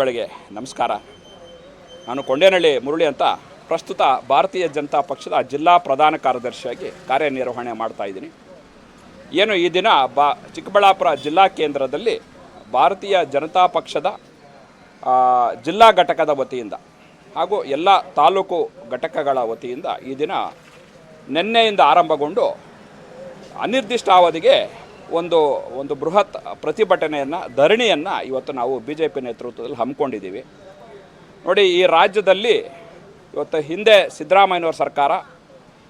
ಬಂಧುಗಳಿಗೆ ನಮಸ್ಕಾರ. ನಾನು ಕೊಂಡೇನಹಳ್ಳಿ ಮುರಳಿ ಅಂತ ಪ್ರಸ್ತುತ ಭಾರತೀಯ ಜನತಾ ಪಕ್ಷದ ಜಿಲ್ಲಾ ಪ್ರಧಾನ ಕಾರ್ಯದರ್ಶಿಯಾಗಿ ಕಾರ್ಯನಿರ್ವಹಣೆ ಮಾಡ್ತಾ ಇದ್ದೀನಿ. ಏನು ಈ ದಿನ ಚಿಕ್ಕಬಳ್ಳಾಪುರ ಜಿಲ್ಲಾ ಕೇಂದ್ರದಲ್ಲಿ ಭಾರತೀಯ ಜನತಾ ಪಕ್ಷದ ಜಿಲ್ಲಾ ಘಟಕದ ವತಿಯಿಂದ ಹಾಗೂ ಎಲ್ಲ ತಾಲೂಕು ಘಟಕಗಳ ವತಿಯಿಂದ ಈ ದಿನ ನಿನ್ನೆಯಿಂದ ಆರಂಭಗೊಂಡು ಅನಿರ್ದಿಷ್ಟಾವಧಿಗೆ ಒಂದು ಬೃಹತ್ ಪ್ರತಿಭಟನೆಯನ್ನು ಧರಣಿಯನ್ನು ಇವತ್ತು ನಾವು BJP ನೇತೃತ್ವದಲ್ಲಿ ಹಮ್ಮಿಕೊಂಡಿದ್ದೀವಿ. ನೋಡಿ, ಈ ರಾಜ್ಯದಲ್ಲಿ ಇವತ್ತು ಹಿಂದೆ ಸಿದ್ದರಾಮಯ್ಯನವ್ರ ಸರ್ಕಾರ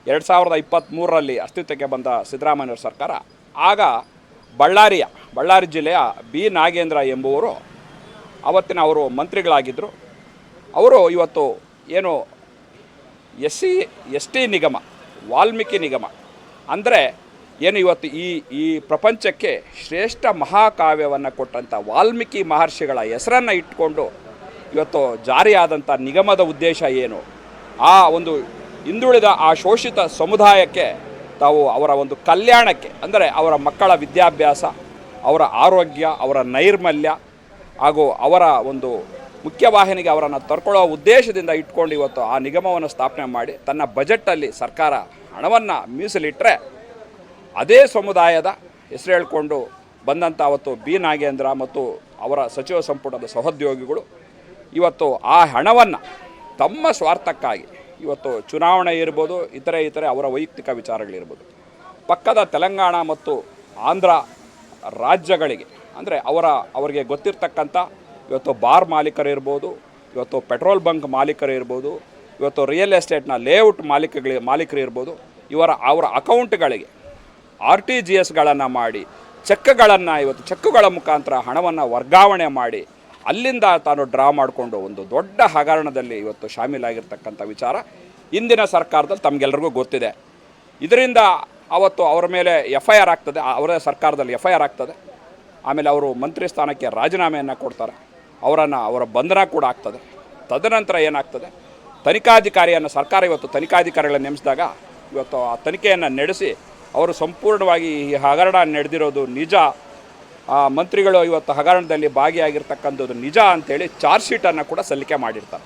2023ರಲ್ಲಿ ಅಸ್ತಿತ್ವಕ್ಕೆ ಬಂದ ಸಿದ್ದರಾಮಯ್ಯನವ್ರ ಸರ್ಕಾರ, ಆಗ ಬಳ್ಳಾರಿ ಜಿಲ್ಲೆಯ ಬಿ ನಾಗೇಂದ್ರ ಎಂಬುವರು ಅವತ್ತಿನ ಅವರು ಮಂತ್ರಿಗಳಾಗಿದ್ದರು. ಅವರು ಇವತ್ತು ಏನು SC/ST ನಿಗಮ, ವಾಲ್ಮೀಕಿ ನಿಗಮ ಅಂದರೆ ಏನು ಇವತ್ತು ಈ ಪ್ರಪಂಚಕ್ಕೆ ಶ್ರೇಷ್ಠ ಮಹಾಕಾವ್ಯವನ್ನು ಕೊಟ್ಟಂಥ ವಾಲ್ಮೀಕಿ ಮಹರ್ಷಿಗಳ ಹೆಸರನ್ನು ಇಟ್ಕೊಂಡು ಇವತ್ತು ಜಾರಿಯಾದಂಥ ನಿಗಮದ ಉದ್ದೇಶ ಏನು, ಆ ಒಂದು ಹಿಂದುಳಿದ ಆ ಶೋಷಿತ ಸಮುದಾಯಕ್ಕೆ ತಾವು ಅವರ ಒಂದು ಕಲ್ಯಾಣಕ್ಕೆ, ಅಂದರೆ ಅವರ ಮಕ್ಕಳ ವಿದ್ಯಾಭ್ಯಾಸ, ಅವರ ಆರೋಗ್ಯ, ಅವರ ನೈರ್ಮಲ್ಯ ಹಾಗೂ ಅವರ ಒಂದು ಮುಖ್ಯವಾಹಿನಿಗೆ ಅವರನ್ನು ತರ್ಕೊಳ್ಳೋ ಉದ್ದೇಶದಿಂದ ಇಟ್ಕೊಂಡು ಇವತ್ತು ಆ ನಿಗಮವನ್ನು ಸ್ಥಾಪನೆ ಮಾಡಿ ತನ್ನ ಬಜೆಟಲ್ಲಿ ಸರ್ಕಾರ ಹಣವನ್ನು ಮೀಸಲಿಟ್ಟರೆ, ಅದೇ ಸಮುದಾಯದ ಹೆಸರು ಹೇಳ್ಕೊಂಡು ಬಂದಂಥ ಅವತ್ತು ಬಿ ನಾಗೇಂದ್ರ ಮತ್ತು ಅವರ ಸಚಿವ ಸಂಪುಟದ ಸಹೋದ್ಯೋಗಿಗಳು ಇವತ್ತು ಆ ಹಣವನ್ನು ತಮ್ಮ ಸ್ವಾರ್ಥಕ್ಕಾಗಿ ಇವತ್ತು ಚುನಾವಣೆ ಇರ್ಬೋದು, ಇತರೆ ಅವರ ವೈಯಕ್ತಿಕ ವಿಚಾರಗಳಿರ್ಬೋದು, ಪಕ್ಕದ ತೆಲಂಗಾಣ ಮತ್ತು ಆಂಧ್ರ ರಾಜ್ಯಗಳಿಗೆ, ಅಂದರೆ ಅವರಿಗೆ ಗೊತ್ತಿರ್ತಕ್ಕಂಥ ಇವತ್ತು ಬಾರ್ ಮಾಲೀಕರಿರ್ಬೋದು, ಇವತ್ತು ಪೆಟ್ರೋಲ್ ಬಂಕ್ ಮಾಲೀಕರಿರ್ಬೋದು, ಇವತ್ತು ರಿಯಲ್ ಎಸ್ಟೇಟ್ನ ಲೇಔಟ್ ಮಾಲೀಕರು ಇರ್ಬೋದು, ಅವರ ಅಕೌಂಟ್ಗಳಿಗೆ RTGSಗಳನ್ನು ಮಾಡಿ ಚೆಕ್ಗಳ ಮುಖಾಂತರ ಹಣವನ್ನು ವರ್ಗಾವಣೆ ಮಾಡಿ ಅಲ್ಲಿಂದ ತಾನು ಡ್ರಾ ಮಾಡಿಕೊಂಡು ಒಂದು ದೊಡ್ಡ ಹಗರಣದಲ್ಲಿ ಇವತ್ತು ಶಾಮೀಲಾಗಿರ್ತಕ್ಕಂಥ ವಿಚಾರ ಇಂದಿನ ಸರ್ಕಾರದಲ್ಲಿ ತಮಗೆಲ್ಲರಿಗೂ ಗೊತ್ತಿದೆ. ಇದರಿಂದ ಅವತ್ತು ಅವರ ಮೇಲೆ FIR ಆಗ್ತದೆ, ಅವರ ಸರ್ಕಾರದಲ್ಲಿ FIR ಆಗ್ತದೆ. ಆಮೇಲೆ ಅವರು ಮಂತ್ರಿ ಸ್ಥಾನಕ್ಕೆ ರಾಜೀನಾಮೆಯನ್ನು ಕೊಡ್ತಾರೆ, ಅವರ ಬಂಧನ ಕೂಡ ಆಗ್ತದೆ. ತದನಂತರ ಏನಾಗ್ತದೆ, ತನಿಖಾಧಿಕಾರಿಯನ್ನು ಸರ್ಕಾರ ಇವತ್ತು ತನಿಖಾಧಿಕಾರಿಗಳನ್ನು ನೇಮಿಸಿದಾಗ ಇವತ್ತು ಆ ತನಿಖೆಯನ್ನು ನಡೆಸಿ ಅವರು ಸಂಪೂರ್ಣವಾಗಿ ಈ ಹಗರಣ ನಡೆದಿರೋದು ನಿಜ, ಮಂತ್ರಿಗಳು ಇವತ್ತು ಹಗರಣದಲ್ಲಿ ಭಾಗಿಯಾಗಿರ್ತಕ್ಕಂಥದ್ದು ನಿಜ ಅಂಥೇಳಿ ಚಾರ್ಜ್ ಶೀಟನ್ನು ಕೂಡ ಸಲ್ಲಿಕೆ ಮಾಡಿರ್ತಾರೆ.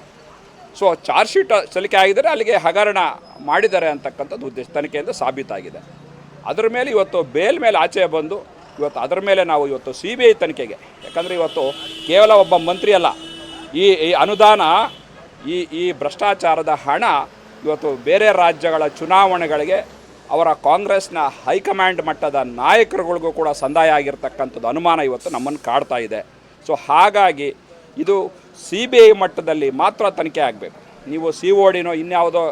ಸೊ ಚಾರ್ಜ್ ಶೀಟ್ ಸಲ್ಲಿಕೆ ಆಗಿದ್ದರೆ ಅಲ್ಲಿಗೆ ಹಗರಣ ಮಾಡಿದ್ದಾರೆ ಅಂತಕ್ಕಂಥದ್ದು ಉದ್ದೇಶ ತನಿಖೆಯಿಂದ ಸಾಬೀತಾಗಿದೆ. ಅದರ ಮೇಲೆ ಇವತ್ತು ಬೇಲ್ ಮೇಲೆ ಆಚೆ ಬಂದು ಇವತ್ತು ಅದರ ಮೇಲೆ ನಾವು ಇವತ್ತು CBI ತನಿಖೆಗೆ, ಯಾಕಂದರೆ ಇವತ್ತು ಕೇವಲ ಒಬ್ಬ ಮಂತ್ರಿ ಅಲ್ಲ, ಈ ಅನುದಾನ, ಈ ಭ್ರಷ್ಟಾಚಾರದ ಹಣ ಇವತ್ತು ಬೇರೆ ರಾಜ್ಯಗಳ ಚುನಾವಣೆಗಳಿಗೆ ಅವರ ಕಾಂಗ್ರೆಸ್ನ ಹೈಕಮಾಂಡ್ ಮಟ್ಟದ ನಾಯಕರುಗಳಿಗೂ ಕೂಡ ಸಂದಾಯ ಆಗಿರ್ತಕ್ಕಂಥದ್ದು ಅನುಮಾನ ಇವತ್ತು ನಮ್ಮನ್ನು ಕಾಡ್ತಾ ಇದೆ. ಸೊ ಹಾಗಾಗಿ ಇದು CBI ಮಟ್ಟದಲ್ಲಿ ಮಾತ್ರ ತನಿಖೆ ಆಗಬೇಕು. ನೀವು CODನೋ ಇನ್ಯಾವುದೋ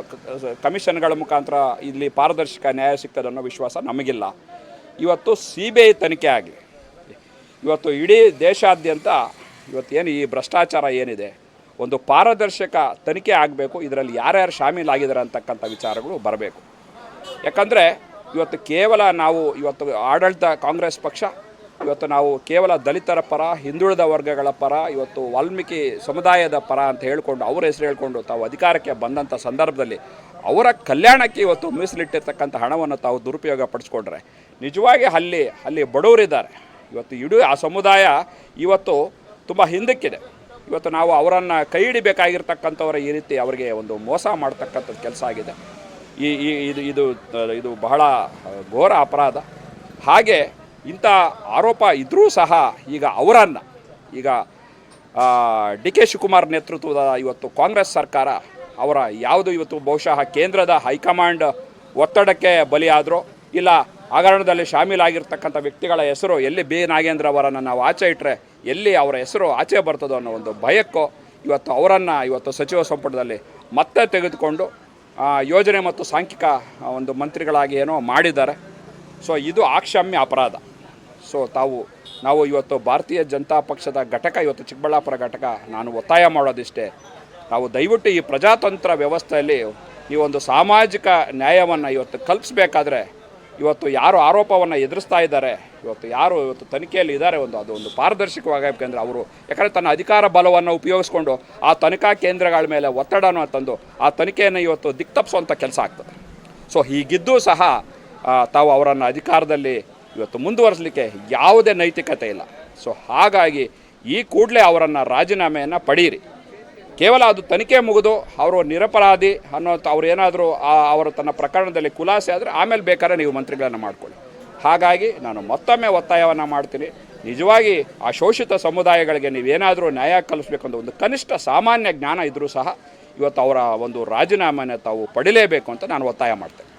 ಕಮಿಷನ್ಗಳ ಮುಖಾಂತರ ಇಲ್ಲಿ ಪಾರದರ್ಶಕ ನ್ಯಾಯ ಸಿಗ್ತದೆ ಅನ್ನೋ ವಿಶ್ವಾಸ ನಮಗಿಲ್ಲ. ಇವತ್ತು CBI ತನಿಖೆ ಆಗಲಿ. ಇವತ್ತು ಇಡೀ ದೇಶಾದ್ಯಂತ ಇವತ್ತೇನು ಈ ಭ್ರಷ್ಟಾಚಾರ ಏನಿದೆ, ಒಂದು ಪಾರದರ್ಶಕ ತನಿಖೆ ಆಗಬೇಕು. ಇದರಲ್ಲಿ ಯಾರ್ಯಾರು ಶಾಮೀಲಾಗಿದ್ದಾರೆ ಅಂತಕ್ಕಂಥ ವಿಚಾರಗಳು ಬರಬೇಕು. ಯಾಕಂದರೆ ಇವತ್ತು ಕೇವಲ ನಾವು ಇವತ್ತು ಆಡಳಿತ ಕಾಂಗ್ರೆಸ್ ಪಕ್ಷ ಇವತ್ತು ನಾವು ಕೇವಲ ದಲಿತರ ಪರ, ಹಿಂದುಳಿದ ವರ್ಗಗಳ ಪರ, ಇವತ್ತು ವಾಲ್ಮೀಕಿ ಸಮುದಾಯದ ಪರ ಅಂತ ಹೇಳ್ಕೊಂಡು ಅವ್ರ ಹೆಸರು ಹೇಳ್ಕೊಂಡು ತಾವು ಅಧಿಕಾರಕ್ಕೆ ಬಂದಂಥ ಸಂದರ್ಭದಲ್ಲಿ ಅವರ ಕಲ್ಯಾಣಕ್ಕೆ ಇವತ್ತು ಮೀಸಲಿಟ್ಟಿರ್ತಕ್ಕಂಥ ಹಣವನ್ನು ತಾವು ದುರುಪಯೋಗ ಪಡಿಸ್ಕೊಂಡ್ರೆ ನಿಜವಾಗಿ ಅಲ್ಲಿ ಬಡವರಿದ್ದಾರೆ. ಇವತ್ತು ಇಡೀ ಆ ಸಮುದಾಯ ಇವತ್ತು ತುಂಬ ಹಿಂದಕ್ಕಿದೆ. ಇವತ್ತು ನಾವು ಅವರನ್ನು ಕೈ ಹಿಡಿಬೇಕಾಗಿರ್ತಕ್ಕಂಥವರ ಈ ರೀತಿ ಅವರಿಗೆ ಒಂದು ಮೋಸ ಮಾಡ್ತಕ್ಕಂಥದ್ದು ಕೆಲಸ ಆಗಿದೆ. ಇದು ಬಹಳ ಘೋರ ಅಪರಾಧ. ಹಾಗೆ ಇಂಥ ಆರೋಪ ಇದ್ದರೂ ಸಹ ಈಗ ಅವರನ್ನು DK ಶಿವಕುಮಾರ್ ನೇತೃತ್ವದ ಇವತ್ತು ಕಾಂಗ್ರೆಸ್ ಸರ್ಕಾರ ಯಾವುದು ಇವತ್ತು ಬಹುಶಃ ಕೇಂದ್ರದ ಹೈಕಮಾಂಡ್ ಒತ್ತಡಕ್ಕೆ ಬಲಿಯಾದರೂ ಇಲ್ಲ ಹಗರಣದಲ್ಲಿ ಶಾಮೀಲಾಗಿರ್ತಕ್ಕಂಥ ವ್ಯಕ್ತಿಗಳ ಹೆಸರು ಎಲ್ಲಿ ಬಿ ನಾಗೇಂದ್ರ ಅವರನ್ನು ನಾವು ಆಚೆ ಇಟ್ಟರೆ ಎಲ್ಲಿ ಅವರ ಹೆಸರು ಆಚೆ ಬರ್ತದೋ ಅನ್ನೋ ಒಂದು ಭಯಕ್ಕೋ ಇವತ್ತು ಅವರನ್ನು ಇವತ್ತು ಸಚಿವ ಸಂಪುಟದಲ್ಲಿ ಮತ್ತೆ ತೆಗೆದುಕೊಂಡು ಯೋಜನೆ ಮತ್ತು ಸಾಂಖ್ಯಿಕ ಒಂದು ಮಂತ್ರಿಗಳಾಗಿ ಏನೋ ಮಾಡಿದ್ದಾರೆ. ಸೊ ಇದು ಅಕ್ಷಮ್ಯ ಅಪರಾಧ. ಸೊ ನಾವು ಇವತ್ತು ಭಾರತೀಯ ಜನತಾ ಪಕ್ಷದ ಘಟಕ, ಇವತ್ತು ಚಿಕ್ಕಬಳ್ಳಾಪುರ ಘಟಕ, ನಾನು ಒತ್ತಾಯ ಮಾಡೋದಿಷ್ಟೇ, ನಾವು ದಯವಿಟ್ಟು ಈ ಪ್ರಜಾತಂತ್ರ ವ್ಯವಸ್ಥೆಯಲ್ಲಿ ಈ ಒಂದು ಸಾಮಾಜಿಕ ನ್ಯಾಯವನ್ನು ಇವತ್ತು ಕಲ್ಪಿಸಬೇಕಾದ್ರೆ ಇವತ್ತು ಯಾರು ಆರೋಪವನ್ನು ಎದುರಿಸ್ತಾ ಇದ್ದಾರೆ, ಇವತ್ತು ತನಿಖೆಯಲ್ಲಿ ಇದ್ದಾರೆ, ಅದೊಂದು ಪಾರದರ್ಶಕವಾಗಬೇಕೆಂದರೆ ಅವರು, ಯಾಕಂದರೆ ತನ್ನ ಅಧಿಕಾರ ಬಲವನ್ನು ಉಪಯೋಗಿಸ್ಕೊಂಡು ಆ ತನಿಖಾ ಕೇಂದ್ರಗಳ ಮೇಲೆ ಒತ್ತಡವನ್ನು ತಂದು ಆ ತನಿಖೆಯನ್ನು ಇವತ್ತು ದಿಕ್ತಪ್ಪಿಸುವಂಥ ಕೆಲಸ ಆಗ್ತದೆ. ಸೊ ಹೀಗಿದ್ದೂ ಸಹ ತಾವು ಅವರನ್ನು ಅಧಿಕಾರದಲ್ಲಿ ಇವತ್ತು ಮುಂದುವರಿಸಲಿಕ್ಕೆ ಯಾವುದೇ ನೈತಿಕತೆ ಇಲ್ಲ. ಸೊ ಹಾಗಾಗಿ ಈ ಕೂಡಲೇ ಅವರನ್ನು ರಾಜೀನಾಮೆಯನ್ನು ಪಡೀರಿ. ಕೇವಲ ಅದು ತನಿಖೆ ಮುಗಿದು ಅವರು ನಿರಪರಾಧಿ ಅನ್ನೋಂಥ ಅವ್ರು ಏನಾದರೂ ಅವರು ತನ್ನ ಪ್ರಕರಣದಲ್ಲಿ ಖುಲಾಸೆ ಆದರೆ ಆಮೇಲೆ ಬೇಕಾದ್ರೆ ನೀವು ಮಂತ್ರಿಗಳನ್ನು ಮಾಡಿಕೊಳ್ಳಿ. ಹಾಗಾಗಿ ನಾನು ಮತ್ತೊಮ್ಮೆ ಒತ್ತಾಯವನ್ನು ಮಾಡ್ತೀನಿ, ನಿಜವಾಗಿ ಆ ಶೋಷಿತ ಸಮುದಾಯಗಳಿಗೆ ನೀವೇನಾದರೂ ನ್ಯಾಯ ಕಲಿಸ್ಬೇಕು ಅಂತ ಒಂದು ಕನಿಷ್ಠ ಸಾಮಾನ್ಯ ಜ್ಞಾನ ಇದ್ದರೂ ಸಹ ಇವತ್ತು ಅವರ ಒಂದು ರಾಜೀನಾಮೆಯನ್ನು ತಾವು ಪಡಿಲೇಬೇಕು ಅಂತ ನಾನು ಒತ್ತಾಯ ಮಾಡ್ತೇನೆ.